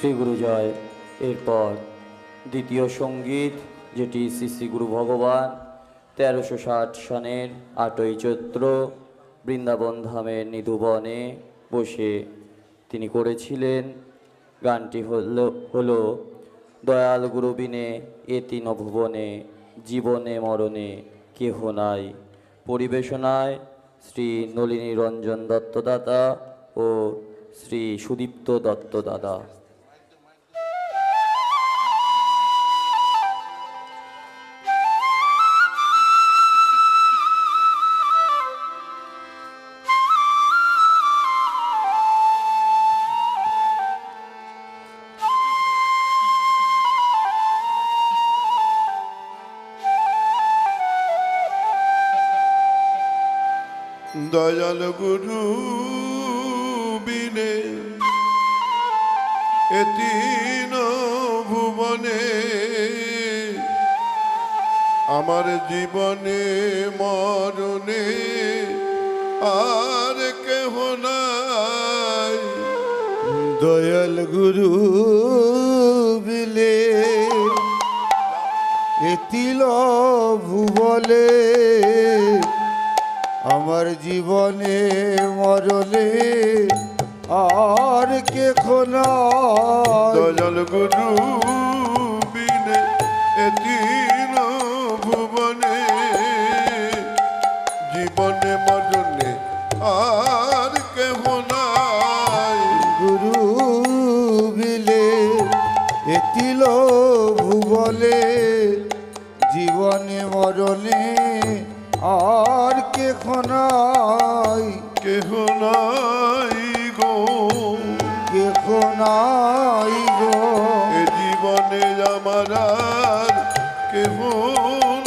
শ্রী গুরু জয়। এরপর দ্বিতীয় সঙ্গীত, যেটি শ্রী শ্রী গুরু ভগবান 1360 সনের 8ই চৈত্র বৃন্দাবন ধামের নিধুবনে বসে তিনি করেছিলেন। গানটি হলো দয়াল গুরু বিনে এ তিন ভুবনে, জীবনে মরণে কেহ নাই। পরিবেশনায় শ্রী নলিনী রঞ্জন দত্তদাতা ও শ্রী সুদীপ্ত দত্তদাদা। দয়াল গুরু বিনে এ তিন ভুবনে, আমার জীবনে মরণে আর কেহ নাই। দয়াল গুরু বিলে এ তিন ভুবনে, আমার জীবনে মরলে আর কে খোনা। দয়াল গুরু বিনে এ তিন ভুবনে, জীবনে মরণে আর কেহ নাই। গুরু বিলে এ তিন ভুবনে, জীবনে মরলে আর কে খোনাই। কেহ নাই গো, কেহ নাই গো, এ জীবনে আমার আর কেহ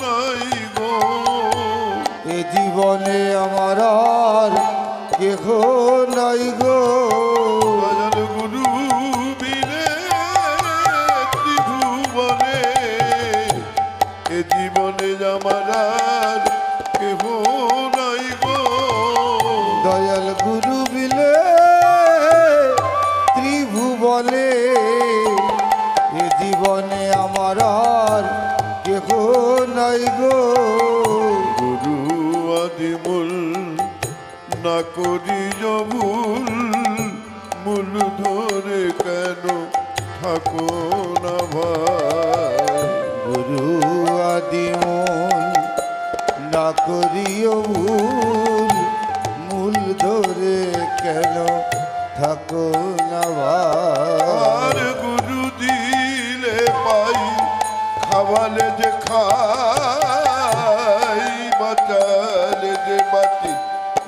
নাই গো। এ জীবনে আমার আর কেহ নাই গো। দয়াল গুরু বিনে ত্রিভুবনে, এ জীবনে আমার আর কেহ নাই গো। দয়াল গুরু বিলে ত্রিভুবনে, এ জীবনে আমার আর কেহ নাই গো। গুরু আদি মূল না করি ভুল, মূল ধরে কেন থাকো না ভাই। গুরু আদি মূল না করিও ভুল, মূল ধরে কেন থাকো না ভাই। আর গুরু দিলে পাই, খাওয়ালে যে খাই, বাঁচালে যে বাঁচি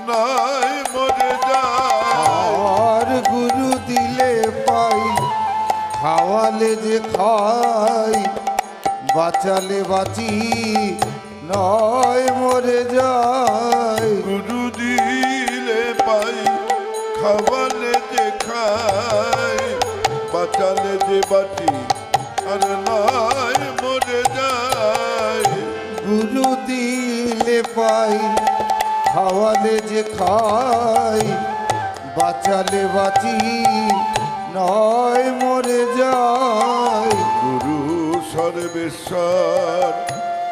নাই মরে যায়। আর গুরু দিলে পাই, খাওয়ালে যে খাই, বাঁচালে বাঁচি নয় মরে যায়। গুরু দিলে পাই, খাওয়ালে যে খাই, বাঁচালে যে বাঁচি আর নাই মরে যায়। গুরু দিলে পাই, খাওয়ালে যে খাই, বাঁচালে বাঁচি নয় মরে যায়। গুরু সর্বেশ্বর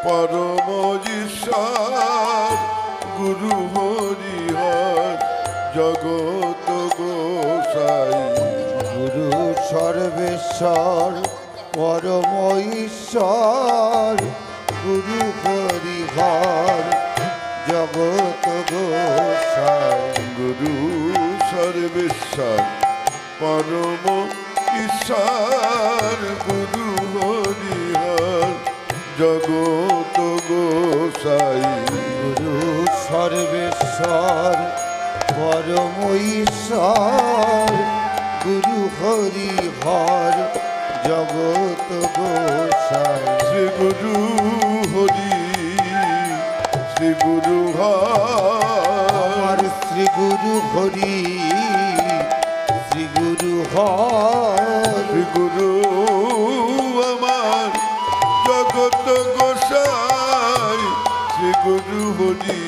পরম ঈশ্বর, গুরু হরিহর জগত গোসাই। গুরু সর্বেশ্বর পরম ঈশ্বর, গুরু হরিহর জগত গোসাই। গুরু সর্বেশ্বর পরম ঈশ্বর, গুরু হরিহর জগত গোসাই। গুরু সর্বেশ্বর পরম ঈশ্বর, গুরু হরিহর জগত গোসাই। শ্রী গুরু হরি, শ্রী গুরু আমার শ্রী গুরু হরি, শ্রী গুরু হর। শ্রী গুরু আমার জগত গোসাই। শ্রী গুরু হরি,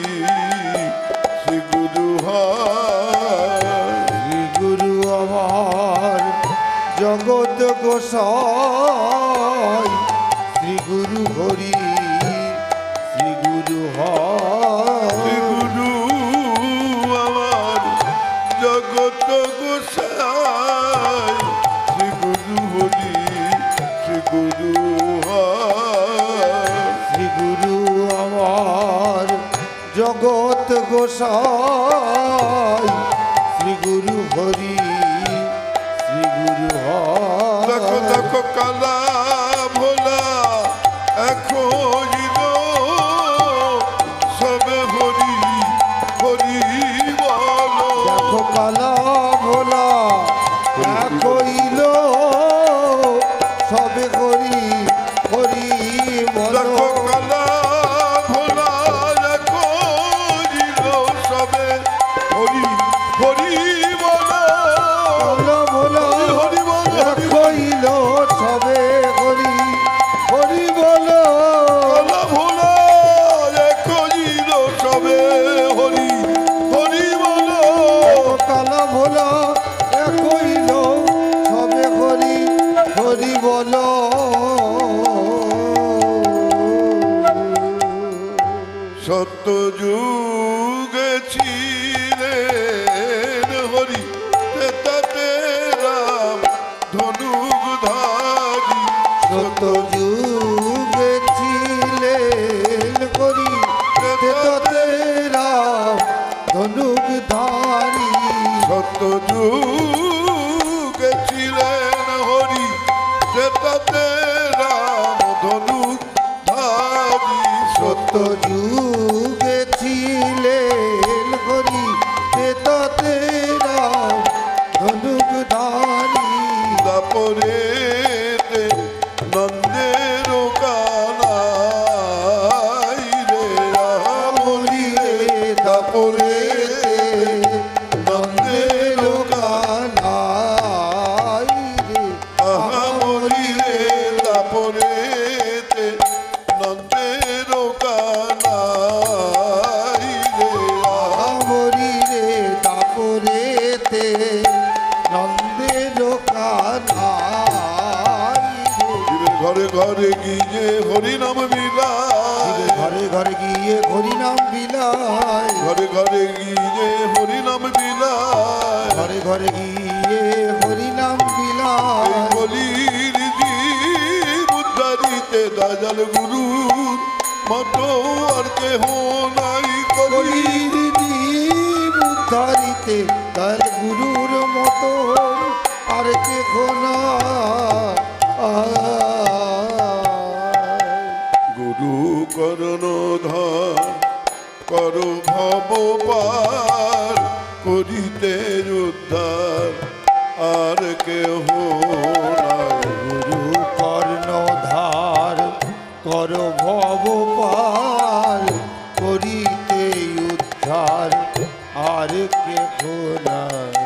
শ্রী গুরু হর। শ্রী গুরু আমার জগত জগৎ গোসাই শ্রী গুরু হরি শ্রী গুরু শ্রী হরি গুরু আমার জগত গোসাই শ্রী গুরু হরি শ্রী গুরু শ্রী গুরু আমার জগৎ গোসাই শ্রী গুরু হরি শ্রী গুরু দেখো হরি দেখো কালা ভোলা এখন সবে হরি হরি বলো দেখো কালা ভোলা কইল সবে হরি হরি বলো দেখো কালা ভোলা এখন সবে হরি হরি বলো কালা ভোলা হরি বলো কইল সবে হরি হরি বলো কালা ভোলা এখন সবে হরি হরি বলো কালা ভোলা কইল সবে হরি হরি বলো সত্য যুগে ছিলেন হরি তাতে রাম ধনুক ধারি সত যুগে ছিলেন হরি তেতাতে রাম ধনুক ধারি সত্য যুগে ছিলেন হরি তাতে রাম ধনুক ধারি সত যুগে ছিলেন হরি তেতাতে রাম ধনুক ধারি তারপরে নন্দের কানাই রে আমলি রে তাপরে নন্দের কানাই রে আহামরি রে তারপরে নন্দের কানাই রে আমরি রে তাপরেতে নন্দের কানাই জীবের ঘরে ঘরে গিয়ে হরি নাম মিলাই রে ঘরে ঘরে গিয়ে হরি নাম বিলায় ঘরে ঘরে গিয়ে হরি নাম মিলাই ঘরে ঘরে গিয়ে হরি নাম এই বিলায় বলির জীব উদ্ধারিতে দাজাল গুরুর মতো আর কেহ নাই কলি কলির জীব উদ্ধারিতে তার গুরুর মতো আর কে খোনা গুরু করণ ধর কর ভব পার করিতে উদ্ধার আর কেহ নাই গুরু কর্ণধার কর ভব পার করিতে উদ্ধার আর কে খোনায়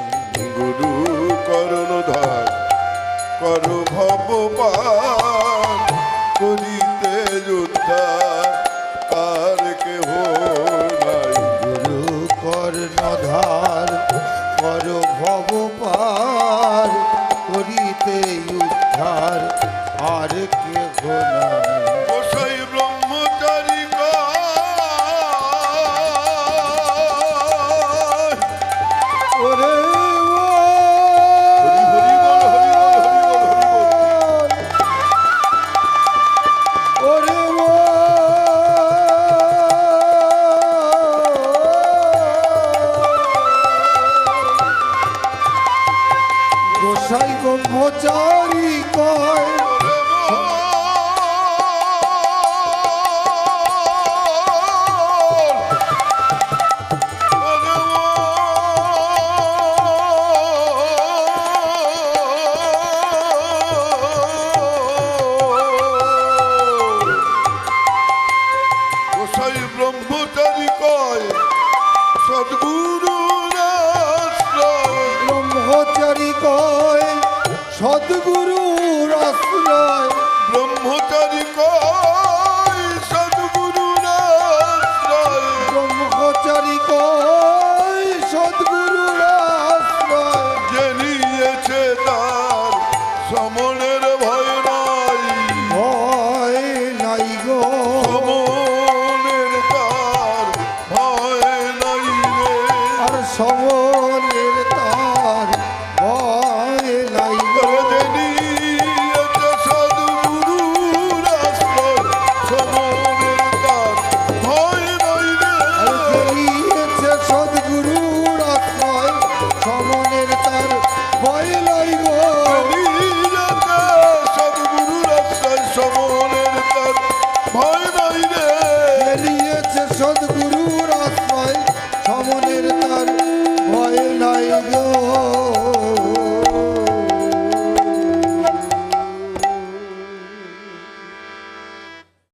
গুরু করণ ধর কর ভব পার করিতে উদ্ধার আর কেহ নাই গুরু কর্ণধার কর ভব পার করিতে উদ্ধার আর কে খোনায় গোসাই ব্রহ্মচারী কয়, ওরে হরি হরি বল হরি বল হরি বল হরি বল ওরে গোসাই ব্রহ্মচারী কয় গোসাই ব্রহ্মচারী কয় সদ্গুরু ব্রহ্মচারী কয় সদ্গুরুর আশ্রয় ব্রহ্মচারী কয় সদ্গুরু ব্রহ্মচারী কয় সদ্গুরুর আশ্রয় যে নিয়েছে তার সমনের ভয় নাই, ভয় নাই গো সমনের তার ভয় নাই রে। আর সমনের তার ভয় নাই গো নিয়েছে সদ্গুরুর আশ্রয়, সমনের তার ভয় নাই রে। আর পেরিয়েছে সদ্গুরুর আশ্রয় সমনের তার ভয় নাই গো নিয়েছে সদ্গুরুর আশ্রয়, সমনের তার ভয় নাই রে। পেরিয়েছে সদ্গুরুর